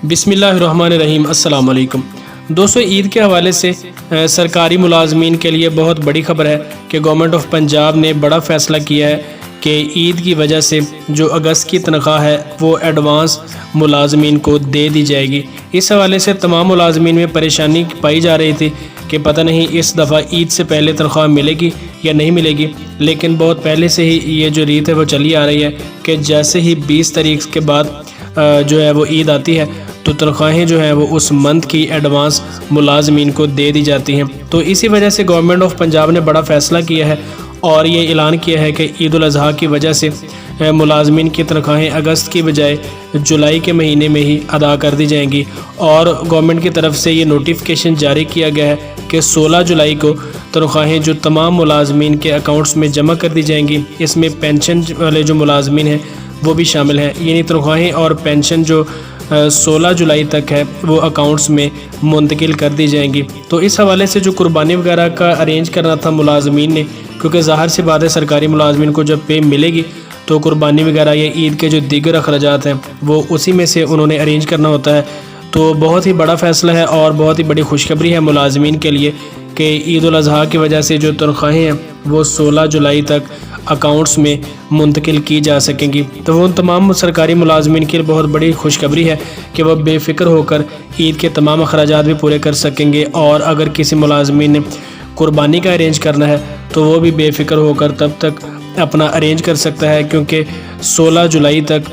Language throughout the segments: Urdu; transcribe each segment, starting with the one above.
بسم اللہ الرحمن الرحیم۔ السلام علیکم دوستو، عید کے حوالے سے سرکاری ملازمین کے لیے بہت بڑی خبر ہے کہ گورنمنٹ آف پنجاب نے بڑا فیصلہ کیا ہے کہ عید کی وجہ سے جو اگست کی تنخواہ ہے وہ ایڈوانس ملازمین کو دے دی جائے گی۔ اس حوالے سے تمام ملازمین میں پریشانی پائی جا رہی تھی کہ پتہ نہیں اس دفعہ عید سے پہلے تنخواہ ملے گی یا نہیں ملے گی، لیکن بہت پہلے سے ہی یہ جو ریت ہے وہ چلی آ رہی ہے کہ جیسے ہی 20 تاریخ کے بعد جو ہے وہ عید آتی ہے تو تنخواہیں جو ہیں وہ اس منتھ کی ایڈوانس ملازمین کو دے دی جاتی ہیں۔ تو اسی وجہ سے گورنمنٹ آف پنجاب نے بڑا فیصلہ کیا ہے اور یہ اعلان کیا ہے کہ عید الاضحیٰ کی وجہ سے ملازمین کی تنخواہیں اگست کی بجائے جولائی کے مہینے میں ہی ادا کر دی جائیں گی، اور گورنمنٹ کی طرف سے یہ نوٹیفیکیشن جاری کیا گیا ہے کہ 16 جولائی کو تنخواہیں جو تمام ملازمین کے اکاؤنٹس میں جمع کر دی جائیں گی۔ اس میں پینشن والے جو ملازمین ہیں وہ بھی شامل ہیں، یعنی تنخواہیں اور پینشن جو 16 جولائی تک ہے وہ اکاؤنٹس میں منتقل کر دی جائیں گی۔ تو اس حوالے سے جو قربانی وغیرہ کا ارینج کرنا تھا ملازمین نے، کیونکہ ظاہر سی بات ہے سرکاری ملازمین کو جب پے ملے گی تو قربانی وغیرہ یا عید کے جو دیگر اخراجات ہیں وہ اسی میں سے انہوں نے ارینج کرنا ہوتا ہے۔ تو بہت ہی بڑا فیصلہ ہے اور بہت ہی بڑی خوشخبری ہے ملازمین کے لیے کہ عید الاضحیٰ کی وجہ سے جو تنخواہیں ہیں وہ 16 جولائی تک اکاؤنٹس میں منتقل کی جا سکیں گی۔ تو وہ تمام سرکاری ملازمین کے لیے بہت بڑی خوشخبری ہے کہ وہ بے فکر ہو کر عید کے تمام اخراجات بھی پورے کر سکیں گے، اور اگر کسی ملازمین نے قربانی کا ارینج کرنا ہے تو وہ بھی بے فکر ہو کر تب تک اپنا ارینج کر سکتا ہے، کیونکہ 16 جولائی تک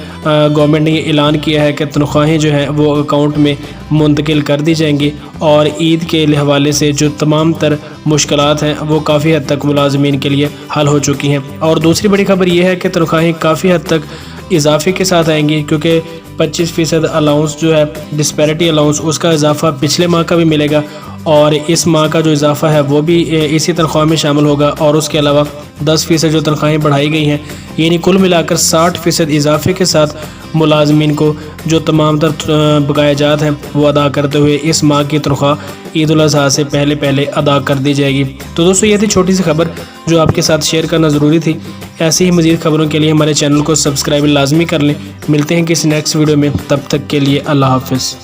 گورنمنٹ نے یہ اعلان کیا ہے کہ تنخواہیں جو ہیں وہ اکاؤنٹ میں منتقل کر دی جائیں گی، اور عید کے حوالے سے جو تمام تر مشکلات ہیں وہ کافی حد تک ملازمین کے لیے حل ہو چکی ہیں۔ اور دوسری بڑی خبر یہ ہے کہ تنخواہیں کافی حد تک اضافے کے ساتھ آئیں گی، کیونکہ 25% الاؤنس جو ہے ڈسپیرٹی الاؤنس اس کا اضافہ پچھلے ماہ کا بھی ملے گا، اور اس ماہ کا جو اضافہ ہے وہ بھی اسی تنخواہ میں شامل ہوگا، اور اس کے علاوہ 10% جو تنخواہیں بڑھائی گئی ہیں، یعنی کل ملا کر 60% اضافے کے ساتھ ملازمین کو جو تمام تر بقایا جات ہیں وہ ادا کرتے ہوئے اس ماہ کی تنخواہ عید الاضحیٰ سے پہلے ادا کر دی جائے گی۔ تو دوستو، یہ تھی چھوٹی سی خبر جو آپ کے ساتھ شیئر کرنا ضروری تھی۔ ایسی ہی مزید خبروں کے لیے ہمارے چینل کو سبسکرائب لازمی کر لیں۔ ملتے ہیں کسی نیکسٹ ویڈیو میں، تب تک کے لیے اللہ حافظ۔